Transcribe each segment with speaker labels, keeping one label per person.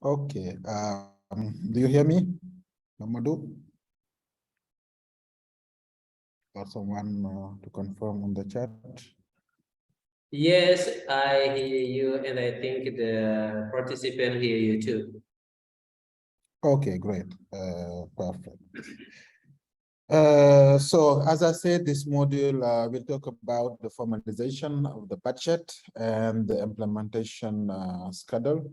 Speaker 1: Okay. Do you hear me, Mamadou? Or someone to confirm on the chat?
Speaker 2: Yes, I hear you, and I think the participant hear you too.
Speaker 1: Okay, great. Perfect. So as I said, this module will talk about the formalization of the budget and the implementation schedule.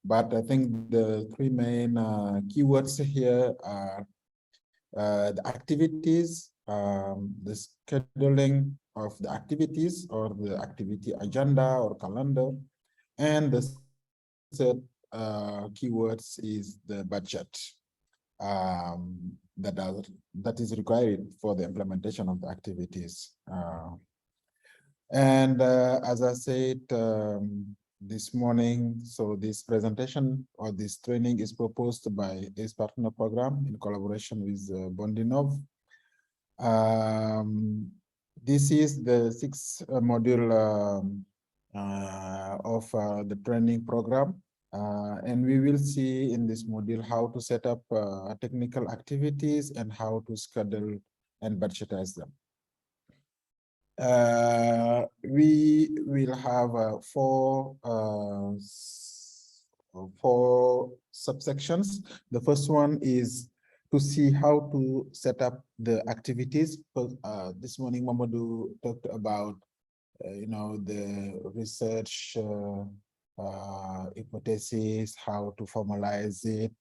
Speaker 1: But I think the three main keywords here are the activities, the scheduling of the activities or the activity agenda or calendar, and the third keywords is the budget that is required for the implementation of the activities. As I said this morning, so this presentation or this training is proposed by ACE Partner Program in collaboration with Bondinnov. This is the sixth module of the training program. And we will see in this module how to set up technical activities and how to schedule and budgetize them. We will have four subsections. The first one is to see how to set up the activities. This morning, Mamadou talked about, the research hypothesis, how to formalize it,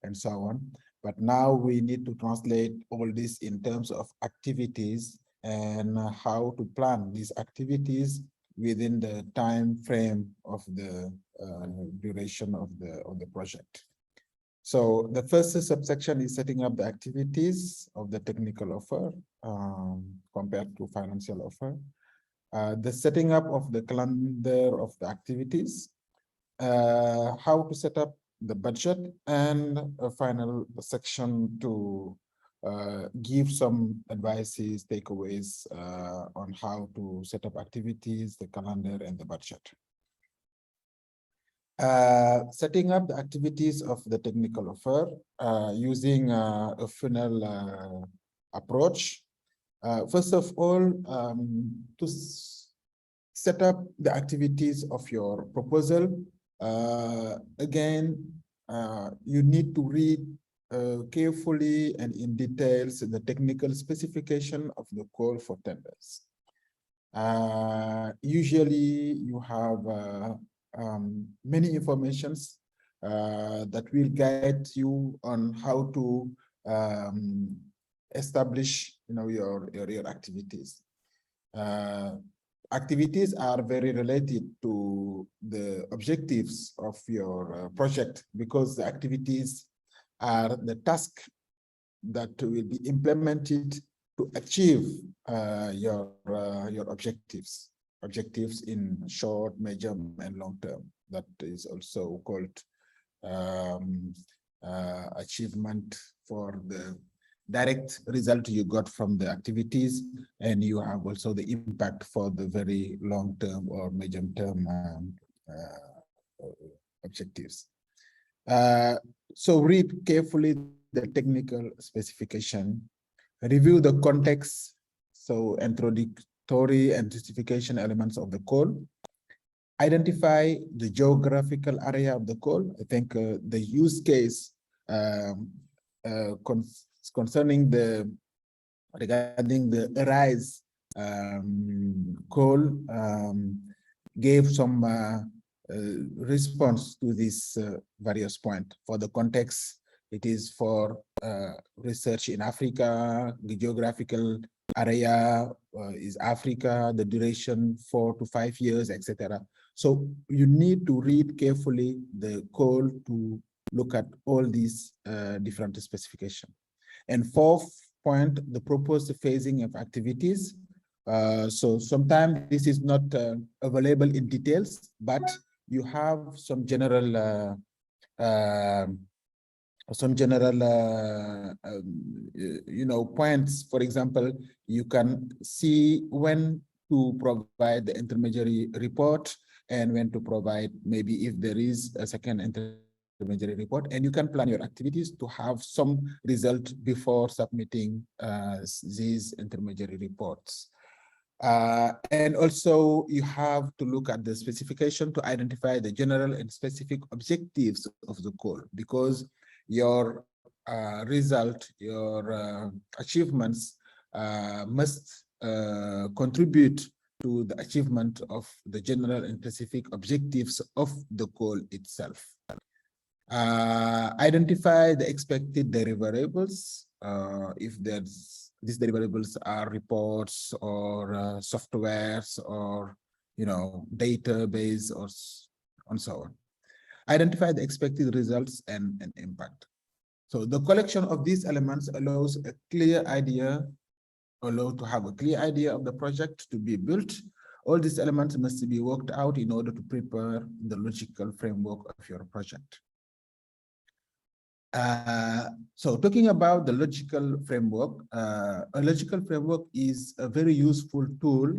Speaker 1: and so on. But now we need to translate all this in terms of activities and how to plan these activities within the time frame of the duration of the project. So the first subsection is setting up the activities of the technical offer compared to financial offer. The setting up of the calendar of the activities, how to set up the budget, and a final section to give some advices, takeaways on how to set up activities, the calendar, and the budget. Setting up the activities of the technical offer using a funnel approach. First of all, to set up the activities of your proposal, again, you need to read carefully and in details the technical specification of the call for tenders. Usually you have many informations that will guide you on how to establish, your activities. Activities are very related to the objectives of your project, because the activities are the task that will be implemented to achieve your objectives in short, medium, and long term. That is also called achievement for the direct result you got from the activities, and you have also the impact for the very long term or medium term objectives. So read carefully the technical specification, review the context, so introductory and justification elements of the call, identify the geographical area of the call. I think the use case concerning regarding the arise call gave some response to this various point. For the context, it is for research in Africa, the geographical area is Africa, the duration 4 to 5 years, etc. So you need to read carefully the call to look at all these different specifications. And fourth point, the proposed phasing of activities. So sometimes this is not available in details, but you have some general points. For example, you can see when to provide the intermediary report and when to provide, maybe if there is a second intermediary intermediary report, and you can plan your activities to have some result before submitting these intermediary reports. And also you have to look at the specification to identify the general and specific objectives of the goal, because your result, your achievements must contribute to the achievement of the general and specific objectives of the goal itself. Identify the expected deliverables. If these deliverables are reports or softwares or database or and so on. Identify the expected results and impact. So the collection of these elements allows to have a clear idea of the project to be built. All these elements must be worked out in order to prepare the logical framework of your project. So talking about the logical framework, a logical framework is a very useful tool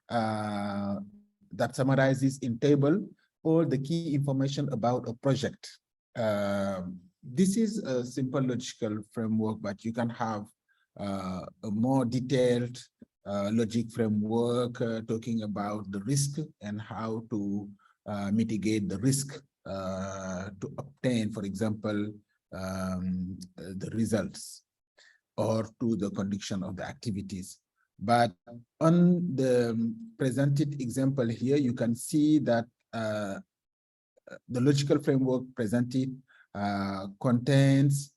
Speaker 1: that summarizes in table all the key information about a project. This is a simple logical framework, but you can have a more detailed logic framework talking about the risk and how to mitigate the risk to obtain, for example, the results or to the conduction of the activities. But on the presented example here, you can see that the logical framework presented contains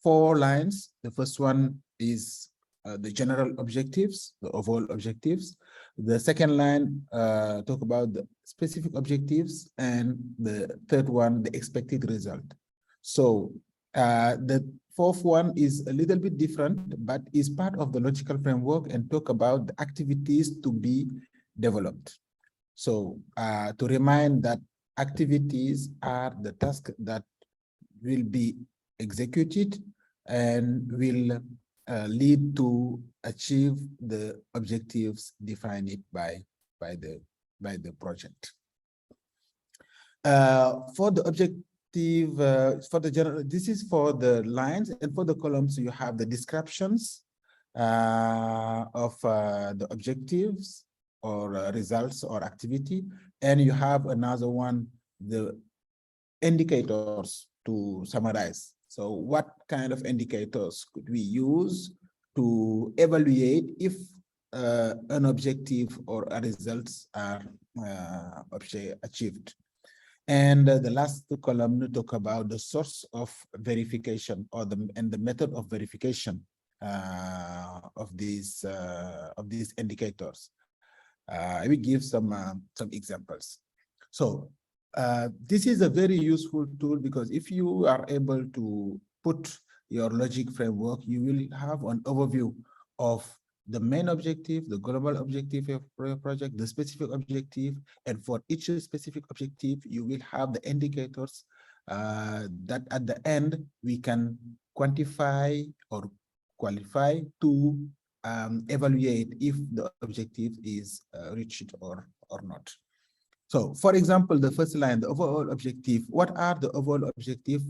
Speaker 1: 4 lines. The first one is the general objectives, the overall objectives. The second line talk about the specific objectives, and the third one, the expected result. So the fourth one is a little bit different, but is part of the logical framework and talk about the activities to be developed. So to remind that activities are the tasks that will be executed and will lead to achieve the objectives defined by the project. For the objective, for the general, this is for the lines, and for the columns you have the descriptions of the objectives or results or activity, and you have another one, the indicators to summarize. So what kind of indicators could we use to evaluate if an objective or a results are achieved? And the last column talk about the source of verification or the method of verification of these indicators. I will give some examples. So this is a very useful tool, because if you are able to put your logic framework, you will have an overview of the main objective, the global objective of your project, the specific objective, and for each specific objective, you will have the indicators that at the end we can quantify or qualify to evaluate if the objective is reached or not. So, for example, the first line, the overall objective. What are the overall objectives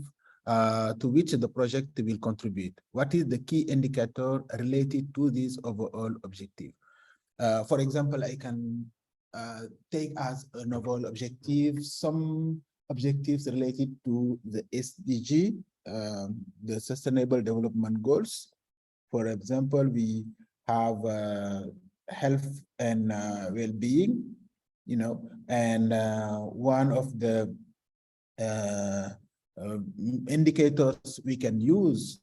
Speaker 1: to which the project will contribute? What is the key indicator related to this overall objective? For example, I can take as an overall objective some objectives related to the SDG, the Sustainable Development Goals. For example, we have health and well-being, and one of the indicators we can use,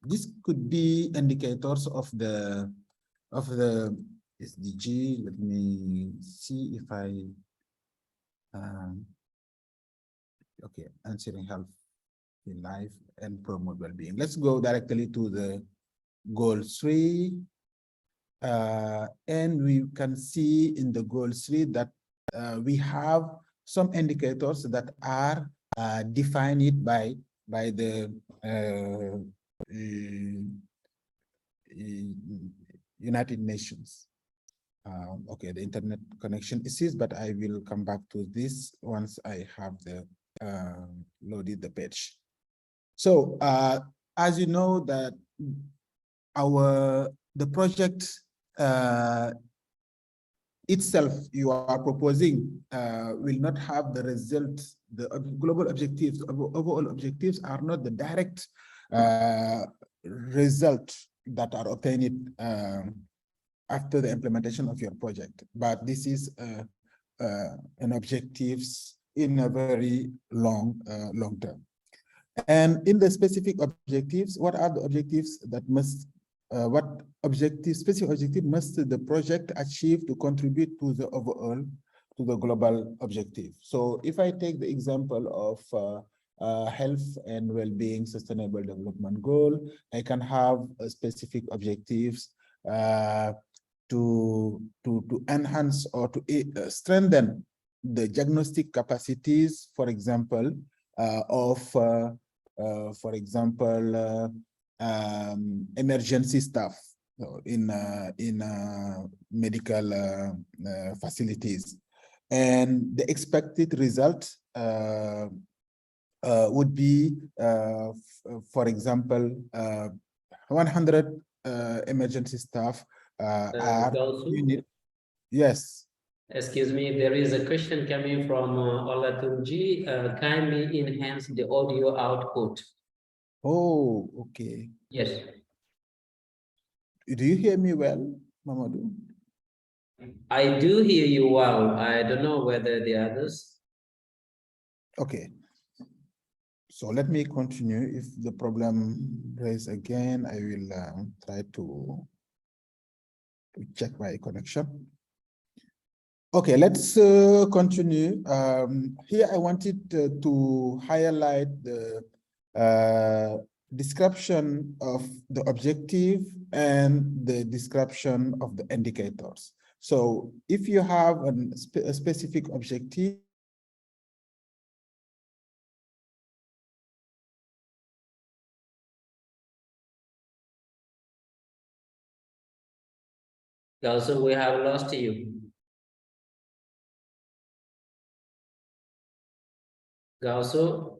Speaker 1: this could be indicators of the SDG. Let me see if I okay, answering health in life and promote well-being. Let's go directly to the goal 3. And we can see in the goal 3 that we have some indicators that are defined by the United Nations. Okay, the internet connection issues, but I will come back to this once I have the loaded the page. So as you know that the project itself you are proposing will not have the result, the global objectives, overall objectives are not the direct result that are obtained after the implementation of your project, but this is an objectives in a very long term. And in the specific objectives, what are the objectives that must, specific objective must the project achieve to contribute to the overall, to the global objective? So if I take the example of health and well-being sustainable development goal, I can have specific objectives to enhance or to strengthen the diagnostic capacities, for example, for example, emergency staff in medical facilities, and the expected result would be, for example, 100 emergency staff are unit. Yes.
Speaker 2: Excuse me, there is a question coming from Olatunji. Kindly enhance the audio output.
Speaker 1: Oh, okay.
Speaker 2: Yes.
Speaker 1: Do you hear me well, Mamadou?
Speaker 2: I do hear you well. I don't know whether the others.
Speaker 1: Okay. So let me continue. If the problem raise again, I will try to check my connection. Okay, let's continue. Here I wanted to highlight the description of the objective and the description of the indicators. So if you have a specific objective,
Speaker 2: Also, we have lost you. Gaoussou.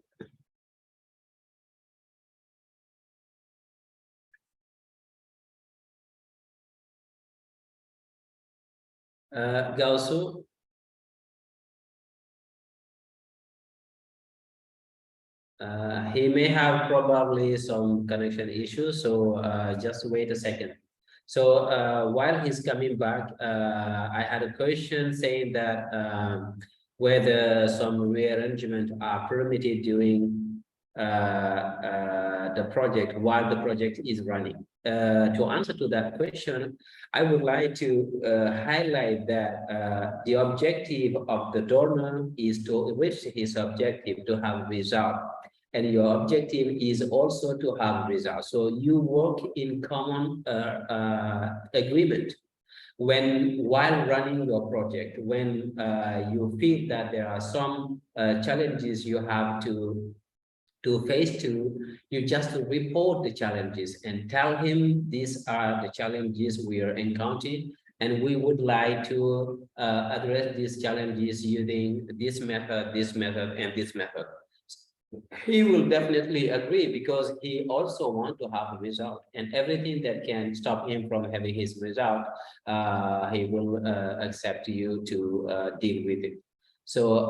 Speaker 2: Gaoussou. He may have probably some connection issues, so just wait a second. So while he's coming back, I had a question saying that whether some rearrangement are permitted during the project while the project is running. To answer to that question, I would like to highlight that the objective of the donor is to reach his objective to have result. And your objective is also to have results. So you work in common agreement while running your project, when you feel that there are some challenges you have to face to, you just report the challenges and tell him these are the challenges we are encountering, and we would like to address these challenges using this method, and this method. He will definitely agree because he also wants to have a result, and everything that can stop him from having his result, he will accept you to deal with it. So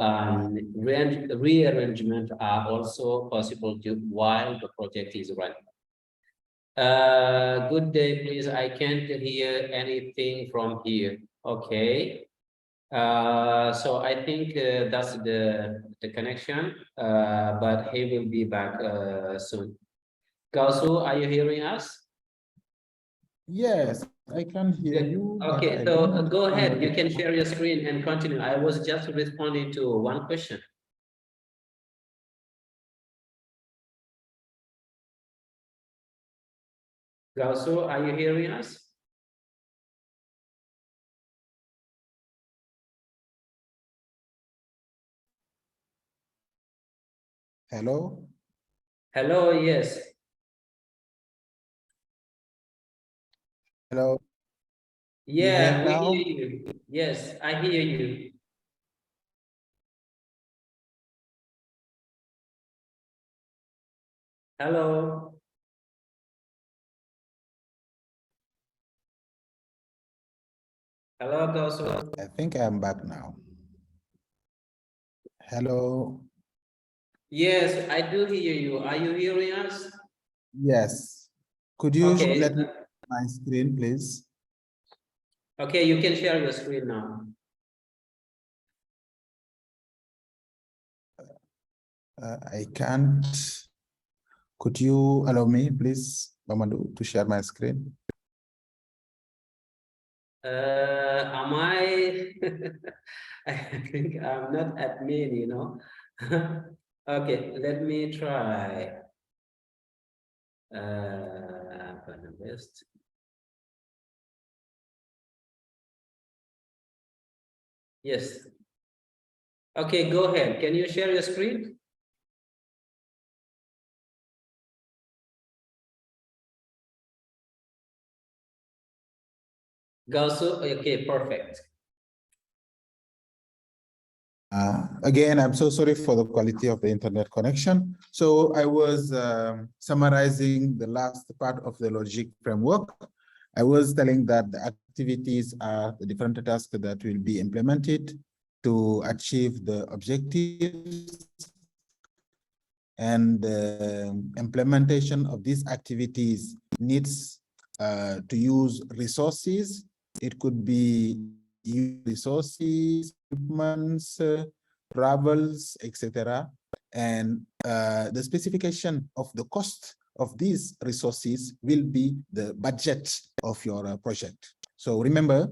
Speaker 2: rearrangement are also possible to while the project is running. Good day, please. I can't hear anything from here. Okay. So I think that's the connection, but he will be back soon. Gaoussou, are you hearing us?
Speaker 1: yes, I can hear you.
Speaker 2: Okay, so go ahead. You can share your screen and continue. I was just responding to one question. Gaoussou, are you hearing us?
Speaker 1: Hello?
Speaker 2: Hello, yes.
Speaker 1: Hello?
Speaker 2: Yeah, we
Speaker 1: now?
Speaker 2: hear you. Yes, I hear you. Hello. Hello, Gaoussou.
Speaker 1: I think I'm back now. Hello.
Speaker 2: Yes, I do hear you. Are you hearing us?
Speaker 1: Yes. Could you
Speaker 2: Okay.
Speaker 1: let me my screen, please?
Speaker 2: Okay, you can share your screen now.
Speaker 1: I can't. Could you allow me, please, Mamadou, to share my screen?
Speaker 2: Am I? I think I'm not admin, you know. Okay, let me try. Best. Yes. Okay, go ahead. Can you share your screen? Gaoussou, okay, perfect.
Speaker 1: Again, I'm so sorry for the quality of the internet connection. So I was summarizing the last part of the logic framework. I was telling that the activities are the different tasks that will be implemented to achieve the objectives, and the implementation of these activities needs to use resources. It could be resources, equipments, travels, etc. And the specification of the cost of these resources will be the budget of your project. So remember,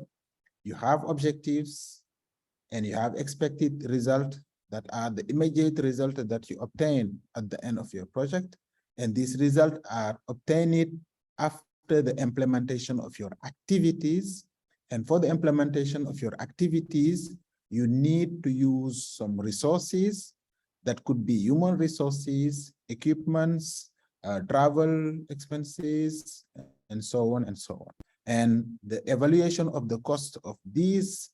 Speaker 1: you have objectives and you have expected result that are the immediate result that you obtain at the end of your project. And these results are obtained after the implementation of your activities. And for the implementation of your activities, you need to use some resources that could be human resources, equipments, travel expenses, and so on and so on. And the evaluation of the cost of these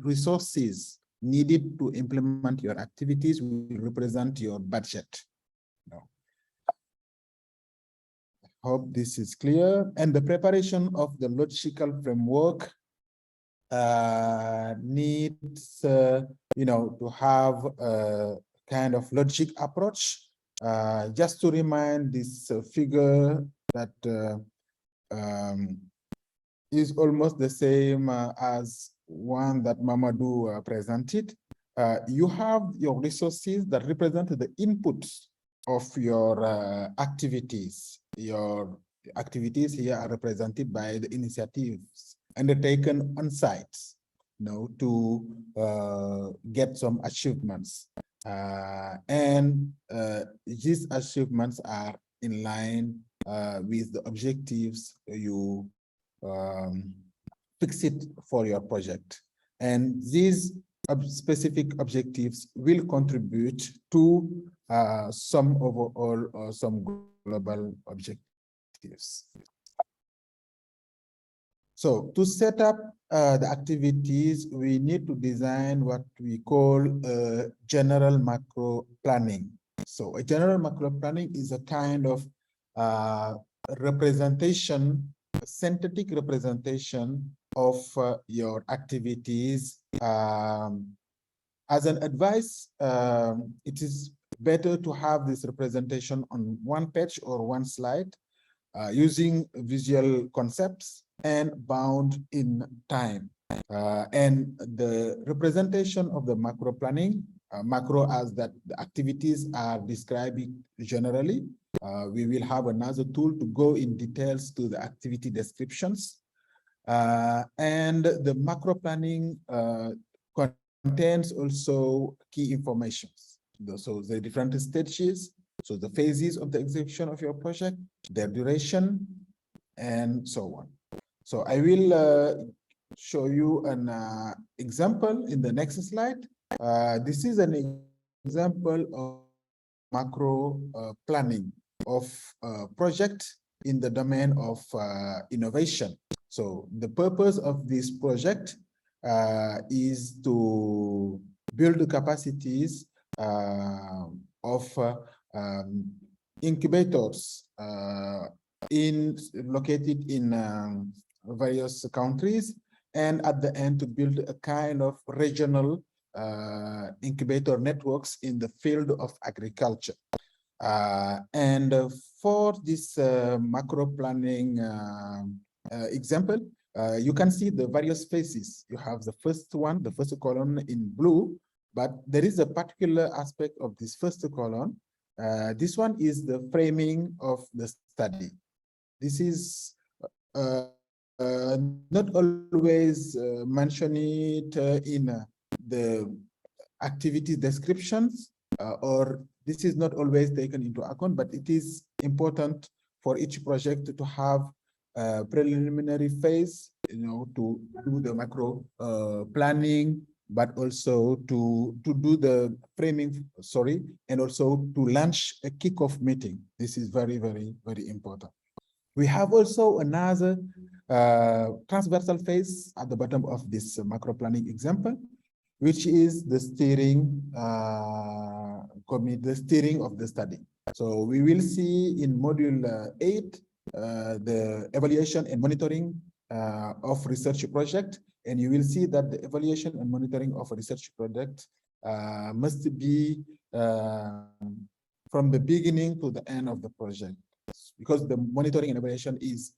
Speaker 1: resources needed to implement your activities will represent your budget. No. Hope this is clear. And the preparation of the logical framework needs, to have a kind of logic approach. Just to remind this figure that is almost the same as one that Mamadou presented. You have your resources that represent the inputs of your activities. Your activities here are represented by the initiatives undertaken on sites, to get some achievements. And these achievements are in line with the objectives you fix it for your project. And these specific objectives will contribute to some overall or some global objectives. So to set up the activities, we need to design what we call general macro planning. So a general macro planning is a kind of representation, a synthetic representation of your activities. As an advice, it is better to have this representation on one page or one slide, using visual concepts and bound in time. And the representation of the macro planning, macro as that the activities are describing generally. We will have another tool to go in details to the activity descriptions. And the macro planning contains also key information. So the different stages, so the phases of the execution of your project, their duration, and so on. So I will show you an example in the next slide. This is an example of macro planning of a project in the domain of innovation. So the purpose of this project is to build the capacities of incubators located in various countries, and at the end to build a kind of regional incubator networks in the field of agriculture. And for this macro planning example, you can see the various phases. You have the first one, the first column in blue, but there is a particular aspect of this first column. This one is the framing of the study. This is not always mentioned in the activity descriptions, or this is not always taken into account, but it is important for each project to have a preliminary phase, to do the macro planning, but also to do the framing, and also to launch a kickoff meeting. This is very, very, very important. We have also another transversal phase at the bottom of this macro planning example, which is the steering the steering of the study. So we will see in module 8 the evaluation and monitoring of research project, and you will see that the evaluation and monitoring of a research project must be from the beginning to the end of the project, because the monitoring and evaluation is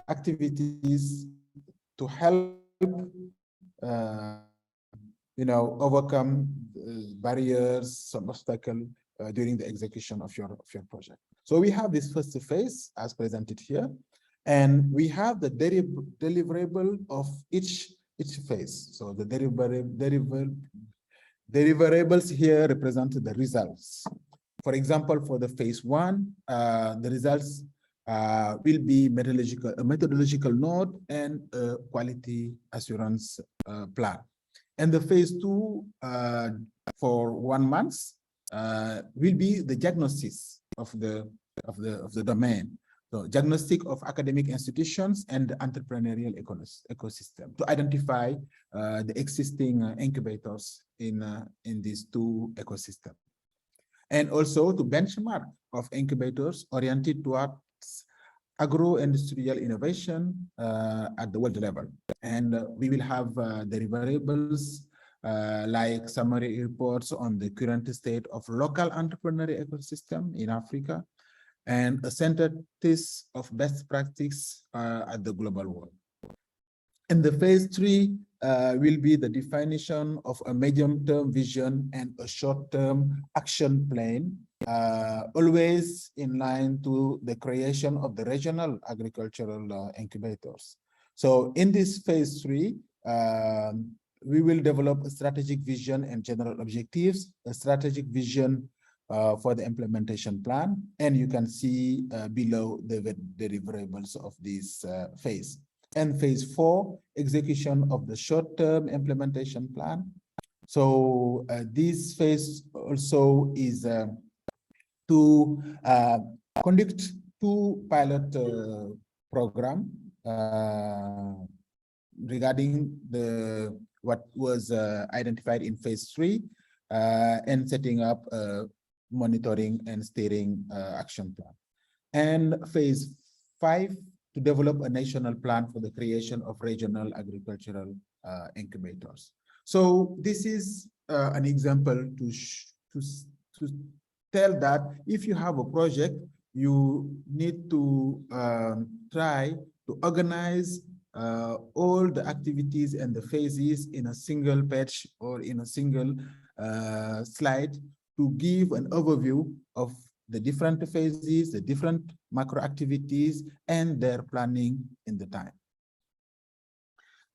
Speaker 1: activities to help overcome barriers, some obstacle during the execution of your project. So we have this first phase as presented here, and we have the deliverable of each phase. So the deliverables here represent the results. For example, for the phase 1, the results will be a methodological note and a quality assurance plan. And the phase 2 for 1 month will be the diagnosis of the domain. So diagnostic of academic institutions and the entrepreneurial ecosystem to identify the existing incubators in these two ecosystems. And also to benchmark of incubators oriented towards agro-industrial innovation at the world level. And we will have deliverables like summary reports on the current state of local entrepreneurial ecosystem in Africa, and a synthesis of best practice at the global world. And the phase 3 will be the definition of a medium-term vision and a short-term action plan, always in line to the creation of the regional agricultural incubators. So in this phase 3, we will develop a strategic vision and general objectives, a strategic vision for the implementation plan, and you can see below the deliverables of this phase. And phase 4, execution of the short-term implementation plan. So this phase also is to conduct 2 pilot program regarding what was identified in phase 3 and setting up a monitoring and steering action plan. And phase 5, to develop a national plan for the creation of regional agricultural incubators. So this is an example to tell that if you have a project, you need to try to organize all the activities and the phases in a single page or in a single slide to give an overview of the different phases, the different macro activities, and their planning in the time.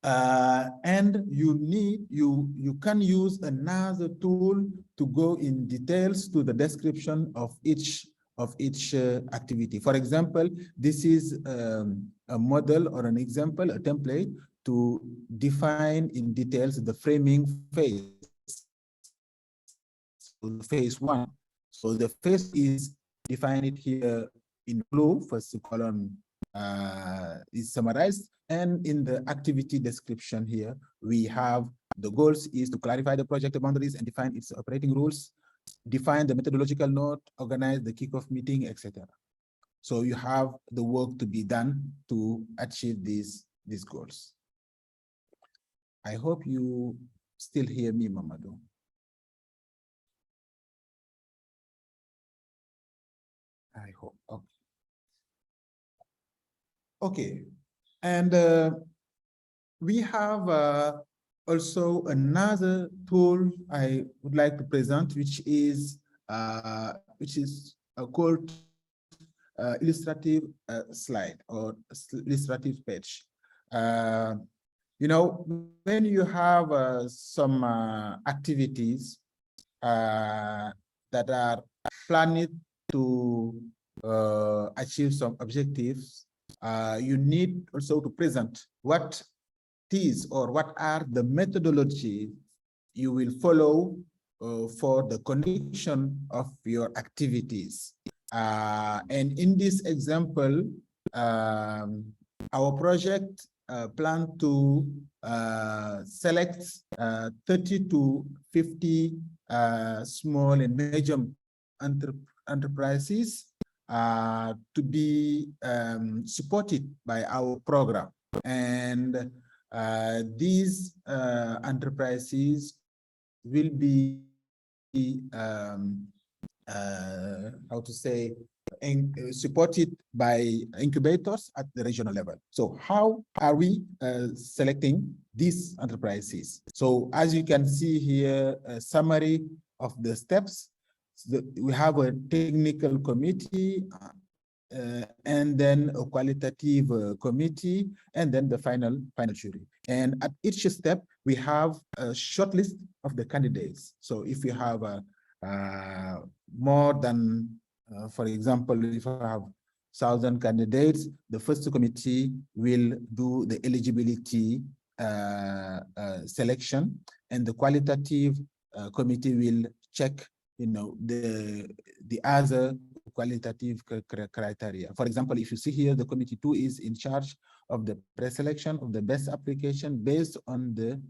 Speaker 1: And you can use another tool to go in details to the description of each activity. For example, this is a model or an example, a template to define in details the framing phase. So the phase 1. So the phase is defined here in blue. First column is summarized, and in the activity description here, we have the goals is to clarify the project boundaries and define its operating rules. define the methodological note, organize the kickoff meeting, etc. So you have the work to be done to achieve these goals. I hope you still hear me, Mamadou. I hope. Okay. Okay. And we have also another tool I would like to present, which is called illustrative slide or illustrative page. You know, when you have some activities that are planned to achieve some objectives, you need also to present what is or what are the methodology you will follow for the connection of your activities. And in this example, our project plan to select 30 to 50 small and medium enterprises to be supported by our program. And these enterprises will be how to say, supported by incubators at the regional level. So how are we selecting these enterprises? So as you can see here, a summary of the steps. We have a technical committee, and then a qualitative committee, and then the final jury. And at each step, we have a short list of the candidates. So if you have more than, for example, if I have 1,000 candidates, the first committee will do the eligibility selection, and the qualitative committee will check, you know, the other qualitative criteria. For example, if you see here, the committee 2 is in charge of the pre-selection of the best application based on the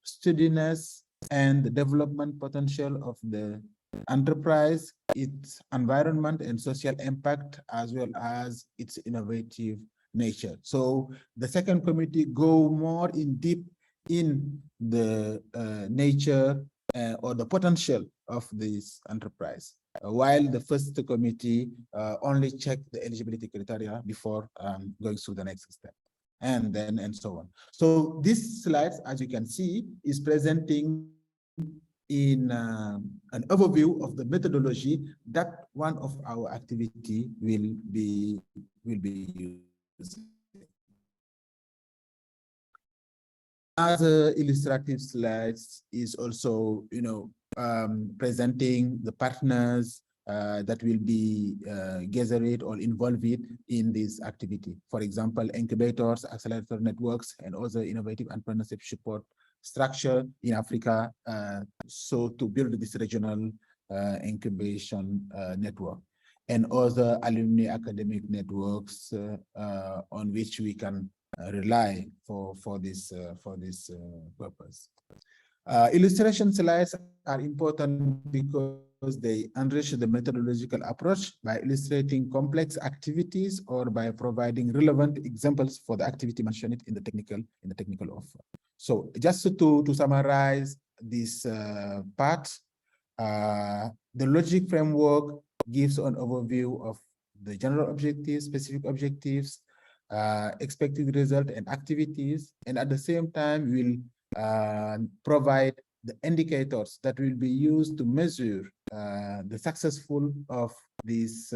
Speaker 1: steadiness and the development potential of the enterprise, its environment and social impact, as well as its innovative nature. So the second committee go more in deep in the nature or the potential of this enterprise, while the first committee only check the eligibility criteria before going through the next step, and then and so on. So this slide, as you can see, is presenting in an overview of the methodology that one of our activity will be using. Other illustrative slides is also, you know, presenting the partners that will be gathered or involved in this activity. For example, incubators, accelerator networks, and other innovative entrepreneurship support structure in Africa, so to build this regional incubation network, and other alumni academic networks on which we can rely for this purpose. Illustration slides are important because they enrich the methodological approach by illustrating complex activities or by providing relevant examples for the activity mentioned in the technical offer. So just to summarize this part, the logic framework gives an overview of the general objectives, specific objectives, expected result and activities, and at the same time will provide the indicators that will be used to measure the successful of these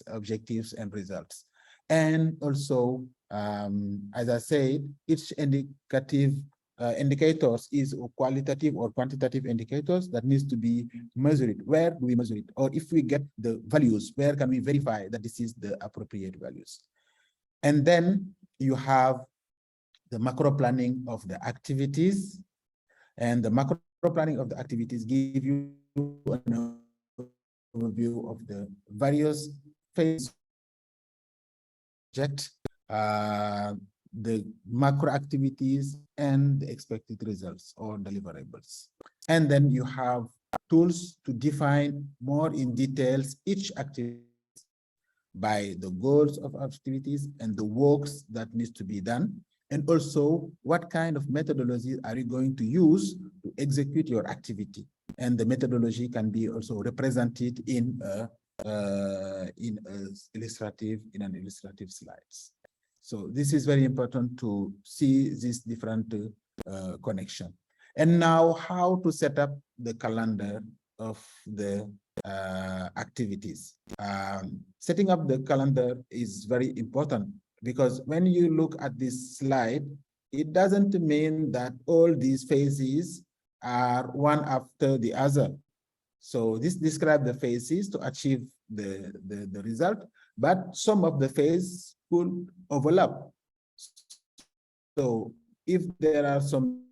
Speaker 1: objectives and results. And also, as I said, each indicative indicators is qualitative or quantitative indicators that needs to be measured. Where do we measure it? Or if we get the values, where can we verify that this is the appropriate values? And then you have the macro planning of the activities, and the macro planning of the activities give you an overview of the various phases project, the macro activities and the expected results or deliverables. And then you have tools to define more in details each activity by the goals of activities and the works that needs to be done, and also what kind of methodology are you going to use to execute your activity. And the methodology can be also represented in an illustrative slides. So this is very important to see this different connection. And now how to set up the calendar of the activities. Setting up the calendar is very important because when you look at this slide, it doesn't mean that all these phases are one after the other. So this describes the phases to achieve the result, but some of the phases could overlap. So if there are some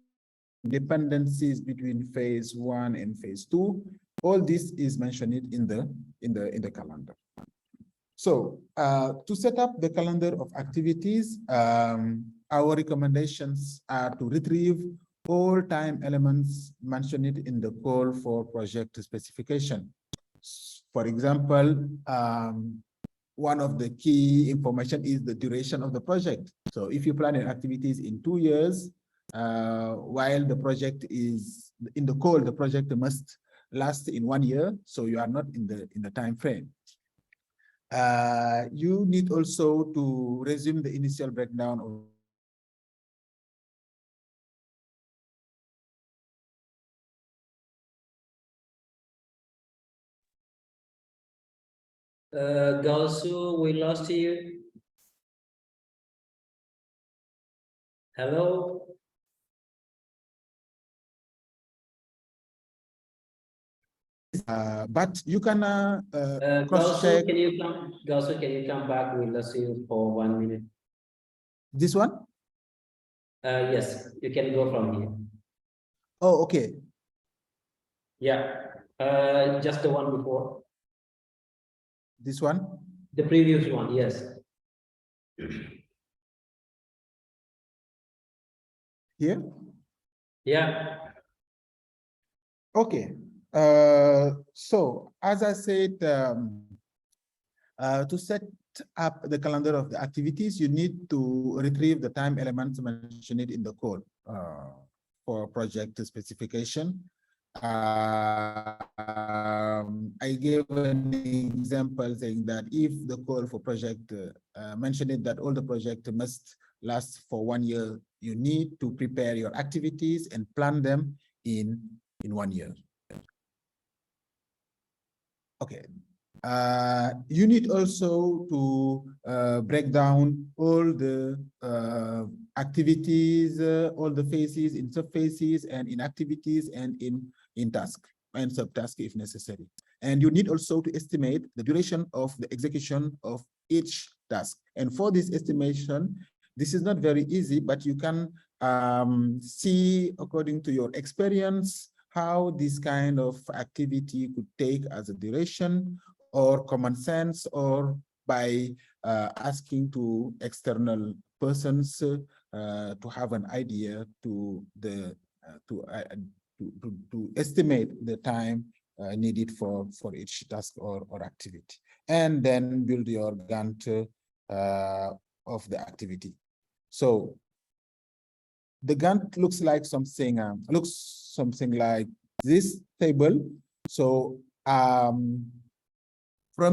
Speaker 1: dependencies between phase 1 and phase 2, all this is mentioned in the calendar. So to set up the calendar of activities, our recommendations are to retrieve all time elements mentioned in the call for project specification. For example, one of the key information is the duration of the project. So if you plan your activities in 2 years, while the project is in the call, the project must last in 1 year, so you are not in the time frame. You need also to resume the initial breakdown of
Speaker 2: Gaoussou, we lost you. Hello?
Speaker 1: but you can
Speaker 2: Gaoussou,
Speaker 1: cross-check.
Speaker 2: Gaoussou, can you come back? We lost you for 1 minute.
Speaker 1: This one?
Speaker 2: Yes, you can go from here.
Speaker 1: Oh, okay.
Speaker 2: Yeah, just the one before.
Speaker 1: This one?
Speaker 2: The previous one, yes.
Speaker 1: Here?
Speaker 2: Yeah.
Speaker 1: Okay. So as I said, to set up the calendar of the activities, you need to retrieve the time elements mentioned in the code for project specification. I gave an example saying that if the call for project mentioned that all the project must last for 1 year, you need to prepare your activities and plan them in 1 year. Okay. You need also to break down all the activities, all the phases in subphases and in activities and in task and subtask if necessary. And you need also to estimate the duration of the execution of each task. And for this estimation, this is not very easy, but you can see according to your experience how this kind of activity could take as a duration, or common sense, or by asking to external persons to have an idea to estimate the time needed for each task or activity, and then build your Gantt of the activity. So the Gantt looks like something like this table. So from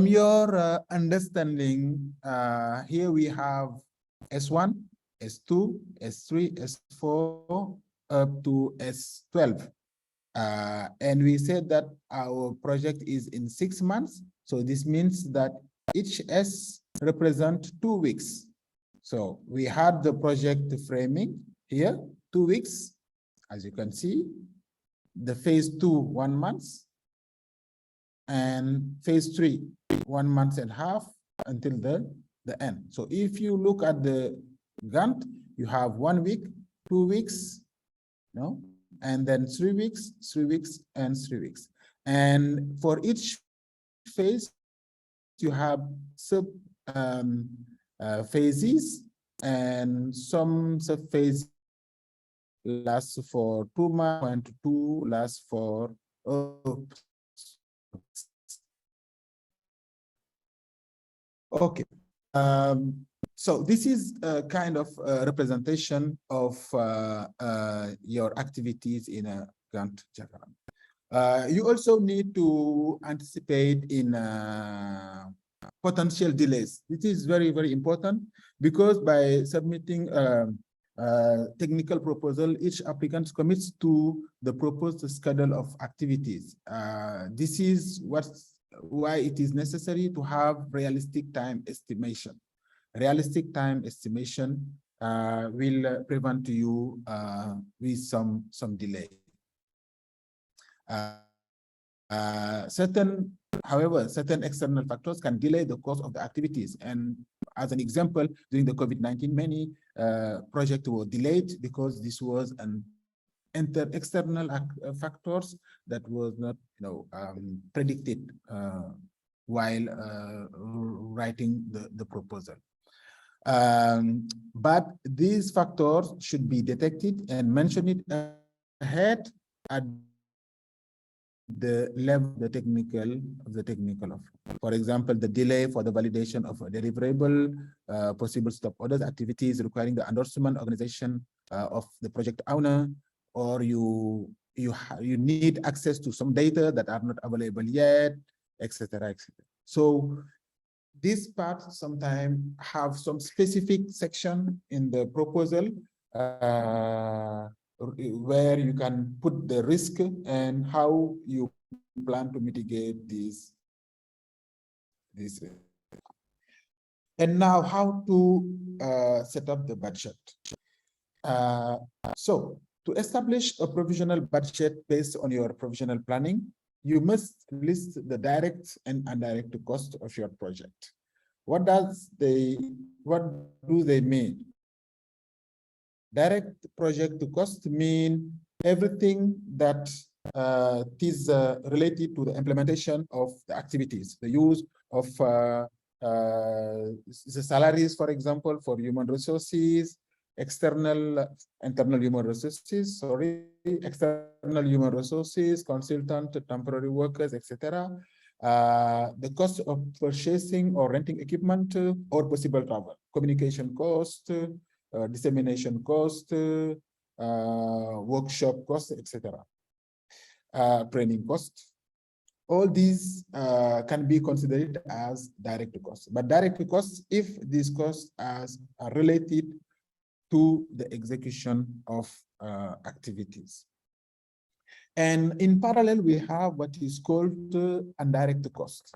Speaker 1: your understanding, here we have S1, S2, S3, S4, up to S12. And we said that our project is in 6 months. So this means that each S represents 2 weeks. So we had the project framing here, 2 weeks, as you can see. The phase 2, 1 month. And phase 3, 1.5 months until the end. So if you look at the Gantt, you have 1 week, 2 weeks, no, and then 3 weeks, 3 weeks, and 3 weeks. And for each phase, you have sub phases, and some sub-phases last for 2 months, and 2 last for Oh, okay. So this is a kind of representation of your activities in a grant diagram. You also need to anticipate in potential delays. It is very, very important because by submitting technical proposal, each applicant commits to the proposed schedule of activities. This is why it is necessary to have realistic time estimation. Realistic time estimation will prevent you with some delay. However, certain external factors can delay the course of the activities. And as an example, during the COVID-19, many projects were delayed because this was an external factors that was not, predicted while writing the proposal. But these factors should be detected and mentioned ahead at the level of the technical for example, the delay for the validation of a deliverable, possible stop orders, activities requiring the endorsement organization of the project owner, or you need access to some data that are not available yet, etc., etc. So this part sometimes have some specific section in the proposal where you can put the risk and how you plan to mitigate this. And now how to set up the budget. So to establish a provisional budget based on your provisional planning, you must list the direct and indirect cost of your project. What do they mean? Direct project cost mean everything that is related to the implementation of the activities, the use of the salaries, for example, for human resources, internal human resources, external human resources, consultant, temporary workers, etc. The cost of purchasing or renting equipment or possible travel, communication cost, dissemination cost, workshop cost, etc. Training cost. All these can be considered as direct costs. But direct costs, if these costs are related to the execution of activities. And in parallel, we have what is called indirect cost,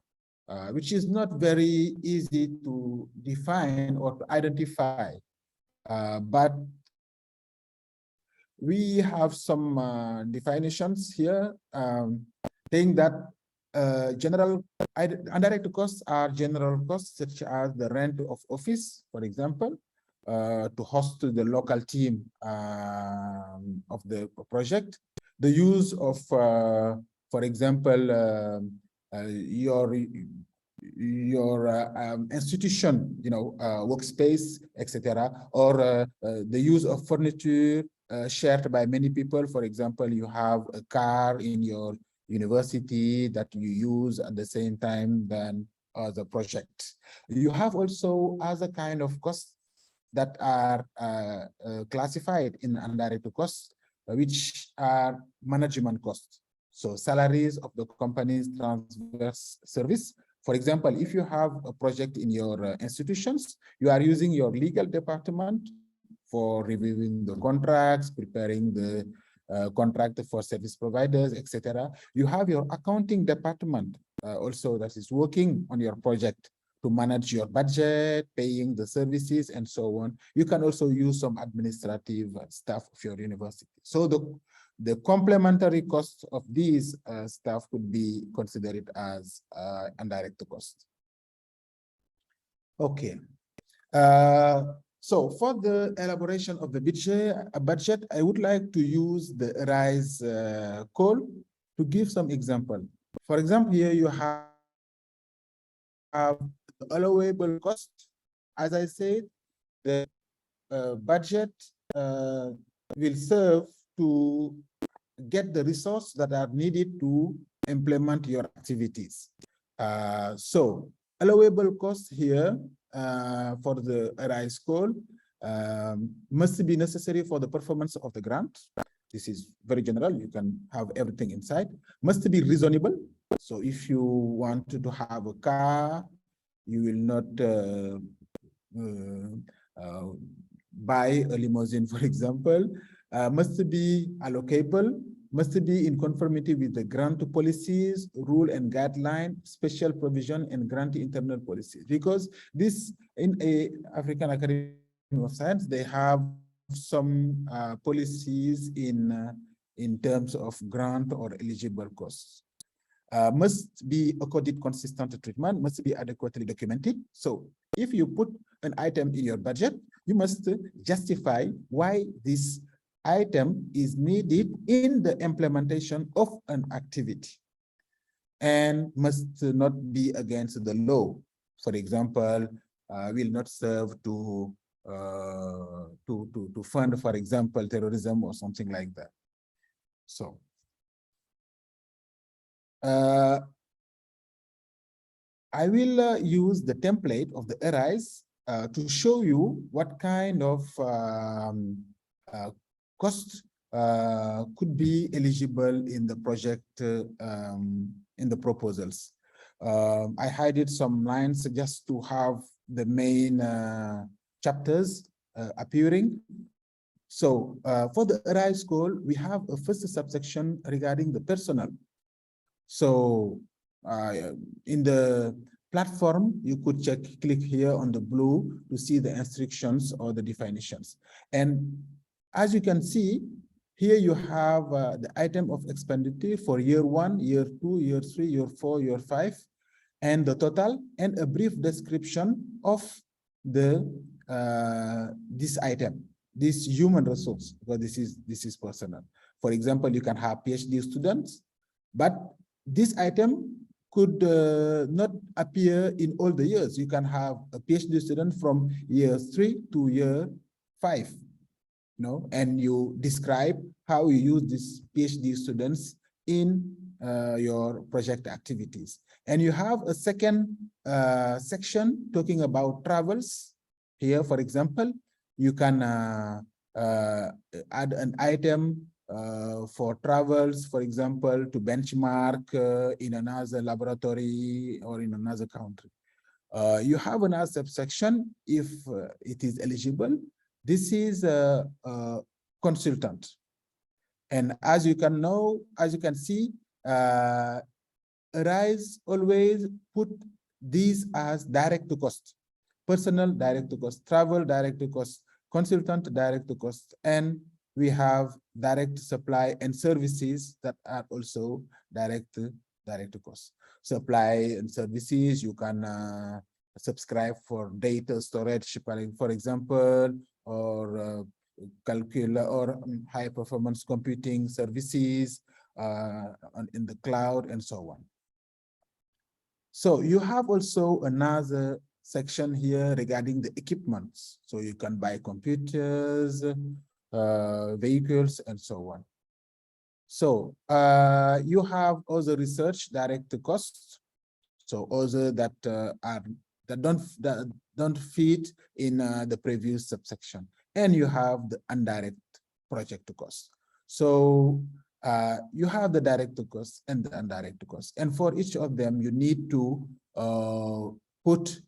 Speaker 1: which is not very easy to define or to identify. But we have some definitions here saying that indirect costs are general costs such as the rent of office, for example, to host the local team of the project, the use of, for example, your institution, workspace, etc., or the use of furniture shared by many people. For example, you have a car in your university that you use at the same time than the project. You have also other kind of costs that are classified in indirect costs, which are management costs. So salaries of the company's transverse service. For example, if you have a project in your institutions, you are using your legal department for reviewing the contracts, preparing the contract for service providers, etc. You have your accounting department also that is working on your project to manage your budget, paying the services, and so on. You can also use some administrative staff of your university. So the complementary cost of these staff could be considered as indirect cost. Okay. So for the elaboration of the budget, I would like to use the RISE call to give some example. For example, here you have the allowable cost. As I said, the budget will serve to get the resources that are needed to implement your activities. So allowable costs here for the RISE call must be necessary for the performance of the grant. This is very general. You can have everything inside. Must be reasonable. So if you want to have a car, you will not buy a limousine, for example. Must be allocable, must be in conformity with the grant policies, rule and guideline, special provision, and grant internal policies. Because this, in a African Academy of Science, they have some policies in terms of grant or eligible costs. Must be accorded consistent treatment, must be adequately documented. So if you put an item in your budget, you must justify why this item is needed in the implementation of an activity and must not be against the law. For example, will not serve to fund, for example, terrorism or something like that. So I will use the template of the ARISE to show you what kind of cost could be eligible in the project, in the proposals. I hided some lines just to have the main chapters appearing. So for the ARISE goal, we have a first subsection regarding the personnel. So in the platform, you could click here on the blue to see the instructions or the definitions. And as you can see, here you have the item of expenditure for year 1, year 2, year 3, year 4, year 5, and the total, and a brief description of the this item, this human resource, because this is personal. For example, you can have PhD students, but this item could not appear in all the years. You can have a PhD student from year 3 to year 5, and you describe how you use these PhD students in your project activities. And you have a second section talking about travels. Here, for example, you can add an item for travels, for example, to benchmark in another laboratory or in another country. You have another subsection if it is eligible. This is a consultant. And as you can see, ARISE always put these as direct to cost. Personal direct to cost, travel direct to cost, consultant direct to cost, and we have direct supply and services that are also direct to cost. Supply and services, you can subscribe for data storage, for example, or calculator or high performance computing services in the cloud and so on. So you have also another section here regarding the equipments. So you can buy computers, vehicles, and so on. So you have also research direct costs. So also that don't fit in the previous subsection. And you have the indirect project cost. So you have the direct cost and the indirect cost. And for each of them, you need to put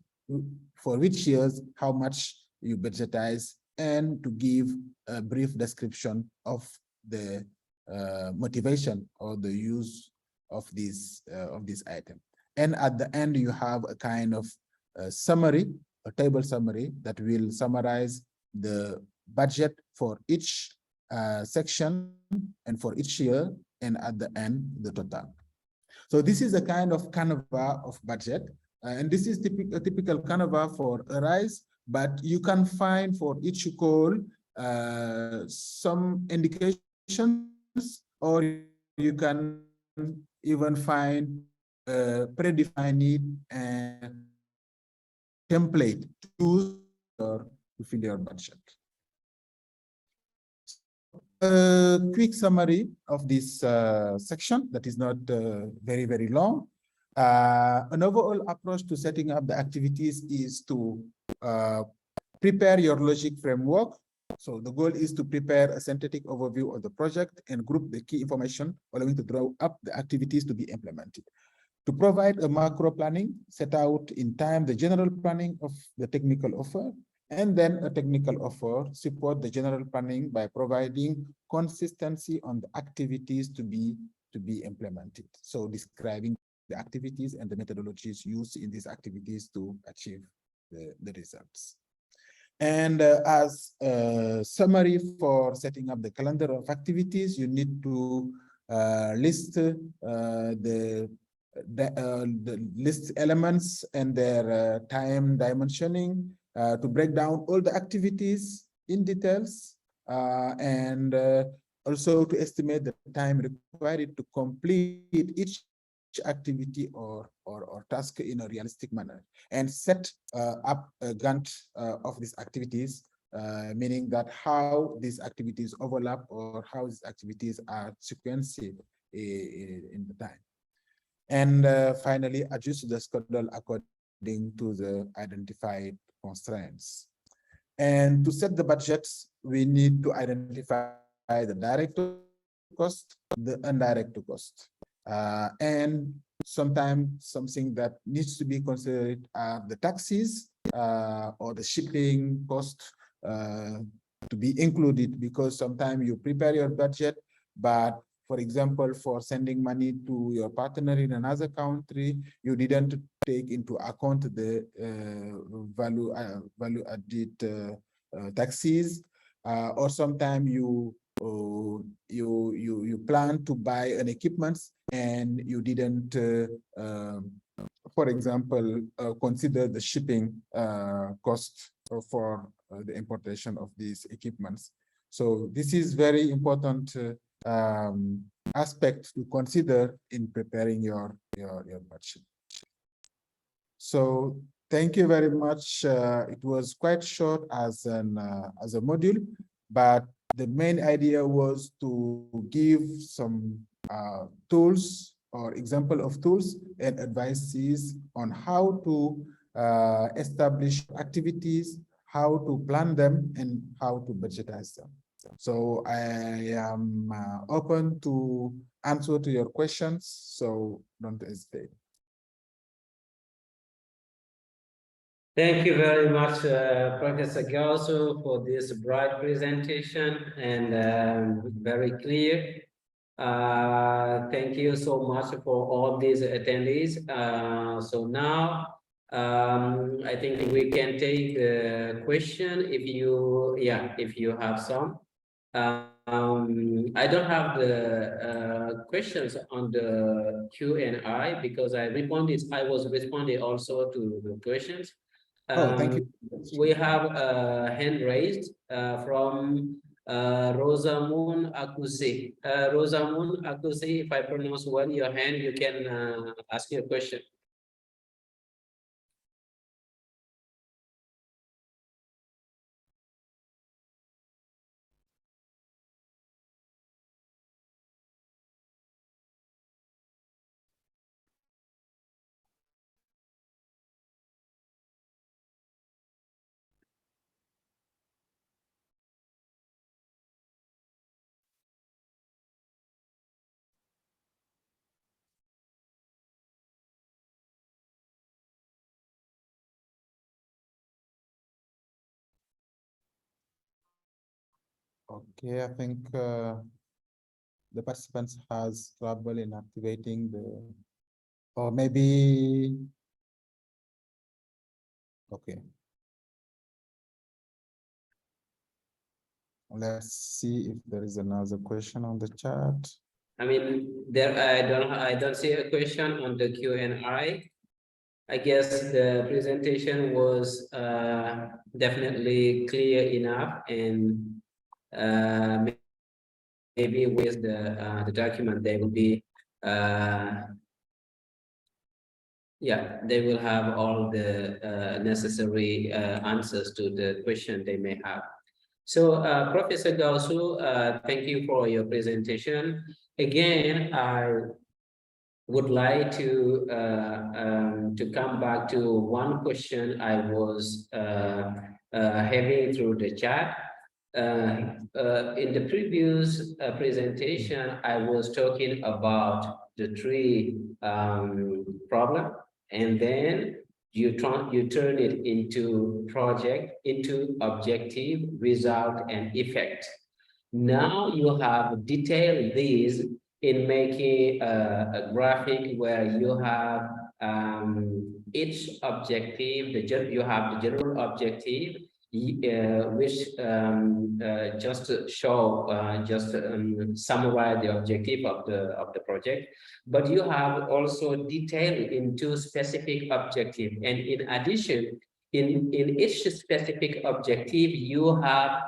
Speaker 1: for which years, how much you budgetize, and to give a brief description of the motivation or the use of this item. And at the end, you have a kind of summary, a table summary that will summarize the budget for each section and for each year, and at the end, the total. So this is a kind of Canva of budget, and this is a typical Canva for ARISE, but you can find for each call some indications, or you can even find predefined and template to use to fill your budget. a quick summary of this section that is not very, very long. An overall approach to setting up the activities is to prepare your logic framework. So the goal is to prepare a synthetic overview of the project and group the key information, allowing to draw up the activities to be implemented. To provide a macro planning, set out in time the general planning of the technical offer, and then a technical offer support the general planning by providing consistency on the activities to be implemented. So describing the activities and the methodologies used in these activities to achieve the results. And as a summary for setting up the calendar of activities, you need to list the list elements and their time dimensioning to break down all the activities in details and also to estimate the time required to complete each activity or task in a realistic manner, and set up a Gantt of these activities, meaning that how these activities overlap or how these activities are sequenced in the time. And finally, adjust the schedule according to the identified constraints. And to set the budgets, we need to identify the direct cost, the indirect cost. And sometimes something that needs to be considered are the taxes or the shipping cost to be included, because sometimes you prepare your budget, but for example, for sending money to your partner in another country, you didn't take into account the value added taxes, or sometimes you plan to buy an equipment and you didn't, for example, consider the shipping cost for the importation of these equipments. So this is very important aspect to consider in preparing your budget. So thank you very much. It was quite short as a module, but the main idea was to give some tools or example of tools and advices on how to establish activities, how to plan them, and how to budgetize them. So I am open to answer to your questions, so don't hesitate.
Speaker 2: Thank you very much, Professor Gaoussou, for this bright presentation and very clear. Thank you so much for all these attendees. So now I think we can take the question if you have some. I don't have the questions on the Q&A because I was responding also to the questions.
Speaker 1: Oh, thank you.
Speaker 2: We have a hand raised from Rosamund Akuse. Rosamund Akuse, if I pronounce well your hand, you can ask your question.
Speaker 1: Okay, I think the participants has trouble in activating the, or maybe, okay. Let's see if there is another question on the chat.
Speaker 2: I mean, I don't see a question on the Q&A. I guess the presentation was definitely clear enough, and maybe with the document they will be they will have all the necessary answers to the question they may have. So, Professor Gaoussou, thank you for your presentation. Again, I would like to come back to one question I was having through the chat. In the previous presentation, I was talking about the three problem, and then you turn it into project, into objective, result, and effect. Now you have detailed these in making a graphic where you have each objective, you have the general objective, which just to show, just summarize the objective of the project, but you have also detailed into specific objective, and in addition, in each specific objective, you have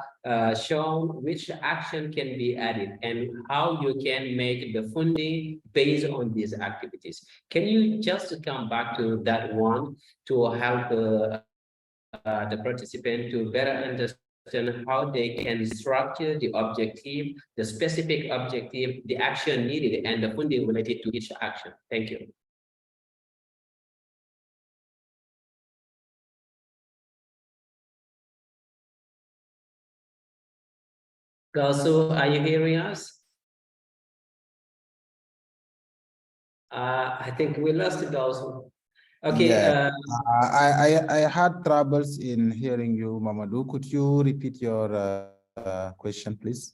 Speaker 2: shown which action can be added and how you can make the funding based on these activities. Can you just come back to that one to help the participant to better understand how they can structure the objective, the specific objective, the action needed, and the funding related to each action? Thank you. Gaoussou, are you hearing us? I think we lost it also. Okay.
Speaker 1: Yeah, I had troubles in hearing you, Mamadou. Could you repeat your question, please?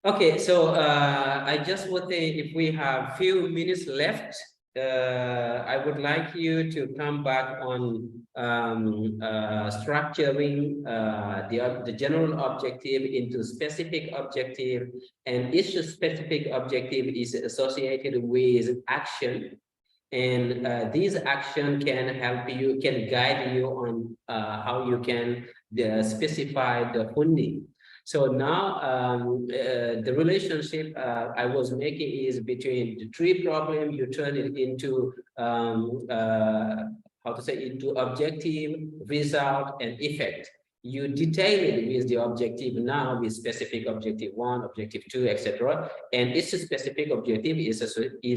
Speaker 2: Okay, so I just would say if we have few minutes left, I would like you to come back on structuring the general objective into specific objective, and each specific objective is associated with action, and these action can help you, can guide you on how you can specify the funding. So now the relationship I was making is between the three problem, you turn it into how to say, into objective, result, and effect. You detail it with the objective now with specific objective 1, objective 2, etc. And each specific objective is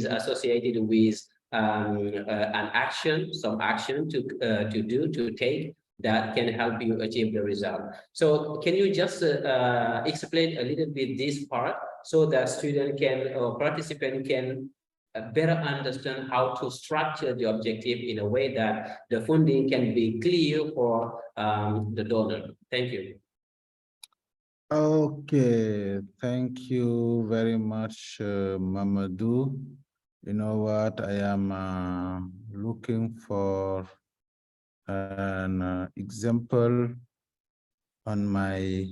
Speaker 2: associated with an action, some action to take that can help you achieve the result. So can you just explain a little bit this part so that student can or participant can better understand how to structure the objective in a way that the funding can be clear for the donor. Thank you.
Speaker 1: Okay, thank you very much, Mamadou. You know what, I am looking for an example on my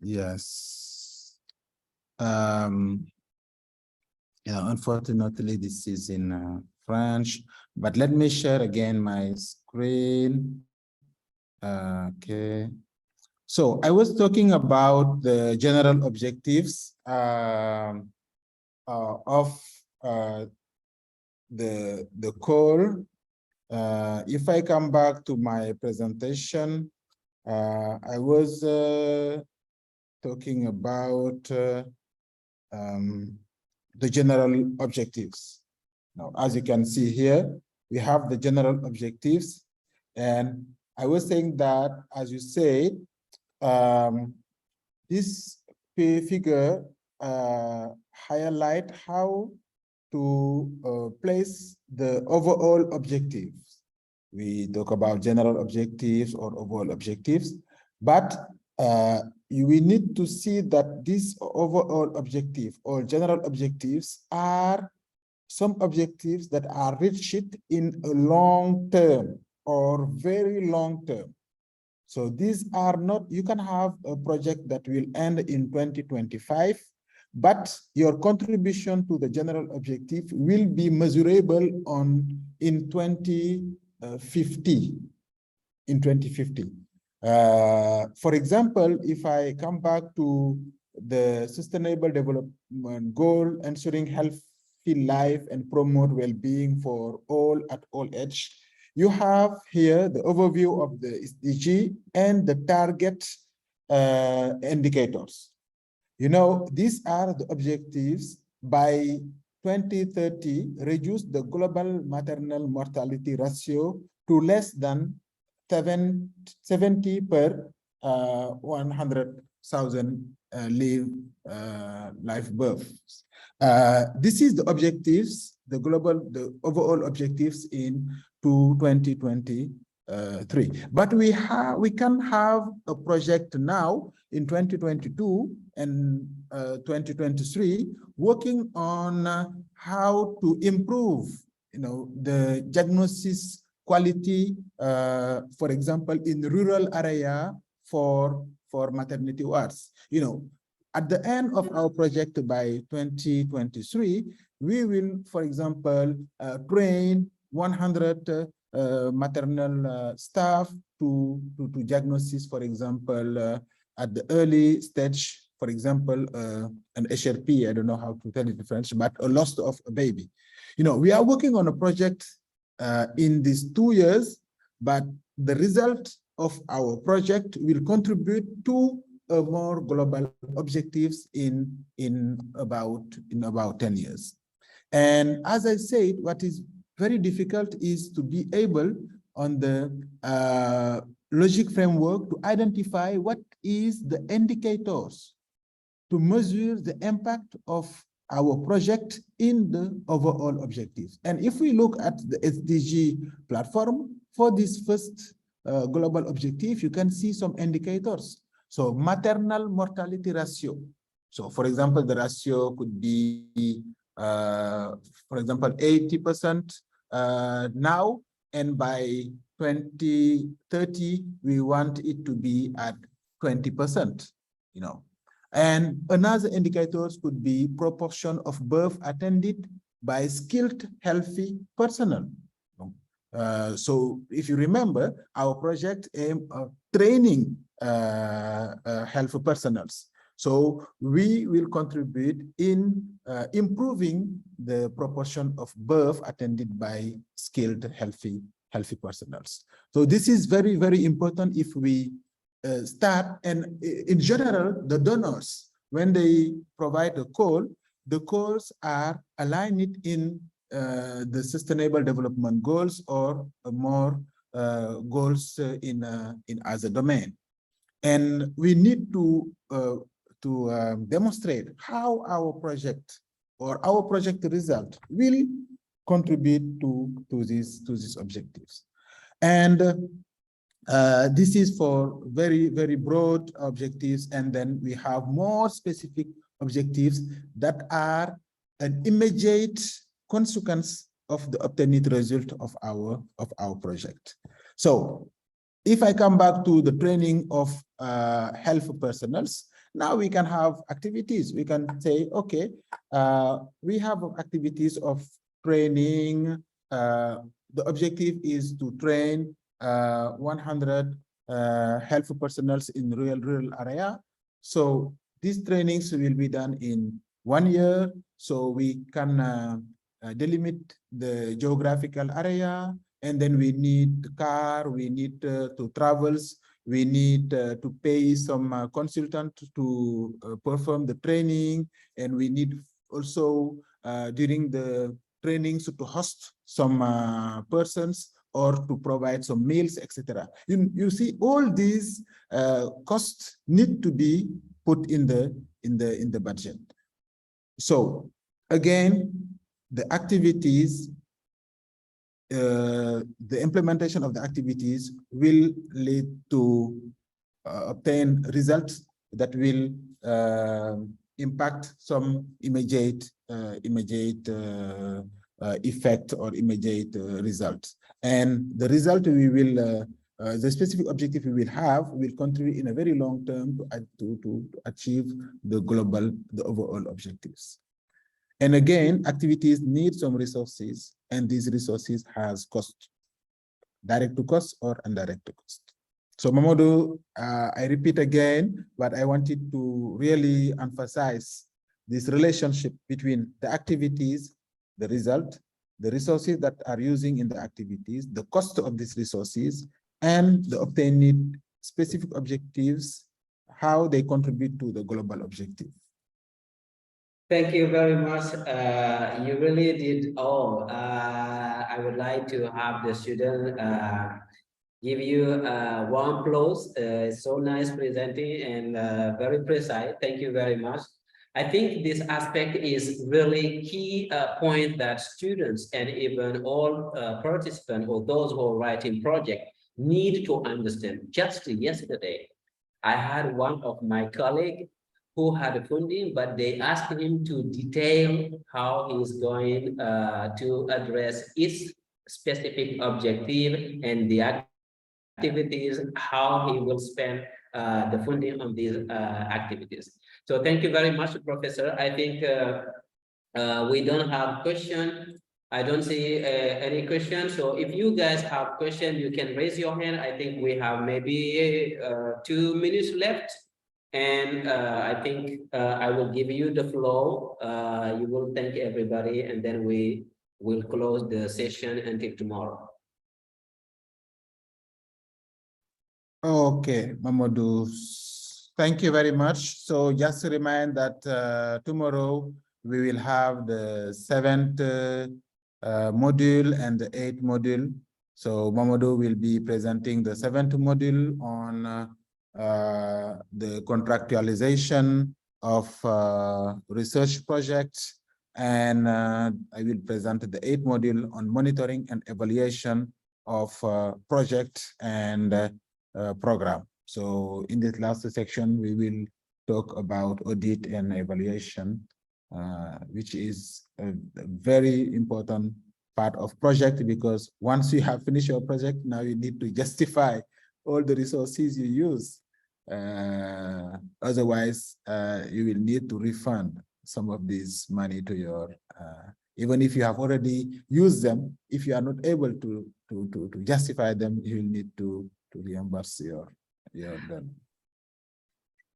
Speaker 1: yes. Yeah, unfortunately, this is in French, but let me share again my screen. Okay. So I was talking about the general objectives of the call. If I come back to my presentation, I was talking about the general objectives. Now, as you can see here, we have the general objectives, and I was saying that, as you said, this figure highlight how to place the overall objectives. We talk about general objectives or overall objectives, but we need to see that these overall objective or general objectives are some objectives that are reached in a long term or very long term. So these are not, you can have a project that will end in 2025, but your contribution to the general objective will be measurable in 2050. In 2050. For example, if I come back to the Sustainable Development Goal, ensuring healthy life and promote well-being for all at all age, You have here the overview of the SDG and the target indicators. You know, these are the objectives. By 2030, reduce the global maternal mortality ratio to less than 70 per 100,000 live births. This is the objectives, the overall objectives in 2023. But we can have a project now in 2022 and 2023 working on how to improve, the diagnosis quality, for example, in the rural area for maternity wards. At the end of our project by 2023, we will, for example, train 100 maternal staff to diagnosis, for example, at the early stage, for example, an HRP, I don't know how to tell it in French, but a loss of a baby. We are working on a project in these 2 years, but the result of our project will contribute to a more global objectives in about 10 years. And as I said, what is very difficult is to be able on the logic framework to identify what is the indicators to measure the impact of our project in the overall objectives. And if we look at the SDG platform for this first global objective, you can see some indicators. So maternal mortality ratio. So for example, the ratio could be, for example, 80% now, and by 2030, we want it to be at 20%, And another indicators could be proportion of birth attended by skilled, healthy personnel. So if you remember, our project aimed at training health personnels. So we will contribute in improving the proportion of birth attended by skilled, healthy personnels. So this is very, very important if we start. And in general, the donors, when they provide a call, the calls are aligned in the Sustainable Development Goals or more goals in other domain. And we need to demonstrate how our project or our project result will contribute to these objectives. And this is for very, very broad objectives. And then we have more specific objectives that are an immediate consequence of the obtained result of our project. So if I come back to the training of health personnel, now we can have activities. We can say, okay, we have activities of training. The objective is to train 100 health personnel in rural area. So these trainings will be done in 1 year. So we can delimit the geographical area, and then we need the car, we need to travels, we need to pay some consultant to perform the training, and we need also during the trainings to host some persons or to provide some meals, etc. You see, all these costs need to be put in the budget. So again, the activities, the implementation of the activities will lead to obtain results that will impact some immediate effect or immediate results. And the result we will, the specific objective we will have will contribute in a very long term to achieve the overall objectives. And again, activities need some resources, and these resources has cost, direct to cost or indirect to cost. So Mamadou, I repeat again, but I wanted to really emphasize this relationship between the activities, the result, the resources that are using in the activities, the cost of these resources, and the obtained specific objectives, how they contribute to the global objective.
Speaker 2: Thank you very much. You really did all. I would like to have the student give you warm applause. It's so nice presenting and very precise. Thank you very much. I think this aspect is really key point that students and even all participants or those who are writing project need to understand. Just yesterday, I had one of my colleagues who had funding, but they asked him to detail how he's going to address its specific objective and the activities, how he will spend the funding on these activities. So thank you very much, Professor. I think we don't have question. I don't see any questions. So if you guys have question, you can raise your hand. I think we have maybe 2 minutes left. And I think I will give you the floor. You will thank everybody, and then we will close the session until tomorrow.
Speaker 1: Okay, Mamadou, thank you very much. So just to remind that tomorrow we will have the 7th module and the 8th module. So Mamadou will be presenting the 7th module on the contractualization of research projects, and I will present the 8th module on monitoring and evaluation of project and program. So in this last section, we will talk about audit and evaluation, which is a very important part of project, because once you have finished your project, now you need to justify all the resources you use. Otherwise, you will need to refund some of this money to your, even if you have already used them, if you are not able to justify them, you will need to reimburse your done.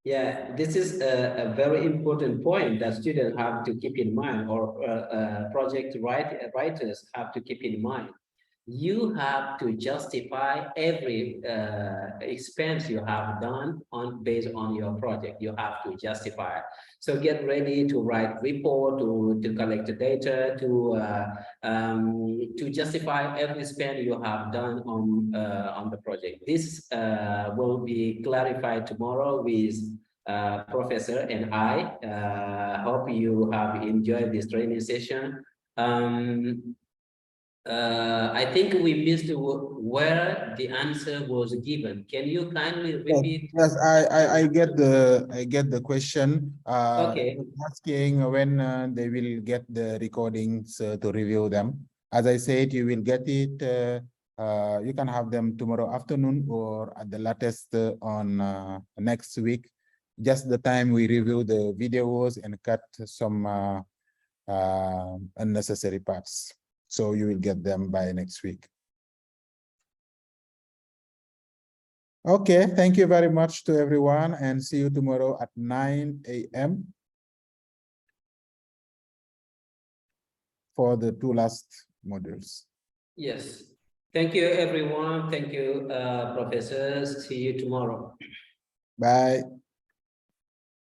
Speaker 2: Yeah, this is a very important point that students have to keep in mind, or project writers have to keep in mind. You have to justify every expense you have done based on your project. You have to justify. So get ready to write report, to collect the data, to justify every spend you have done on the project. This will be clarified tomorrow with Professor and I. Hope you have enjoyed this training session. I think we missed where the answer was given. Can you kindly repeat?
Speaker 1: Yes, I get the question.
Speaker 2: Okay.
Speaker 1: Asking when they will get the recordings to review them. As I said, you will get it. You can have them tomorrow afternoon or at the latest on next week. Just the time we review the videos and cut some unnecessary parts. So you will get them by next week. Okay, thank you very much to everyone, and see you tomorrow at 9 a.m. for the 2 last modules.
Speaker 2: Yes. Thank you, everyone. Thank you, professors. See you tomorrow.
Speaker 1: Bye.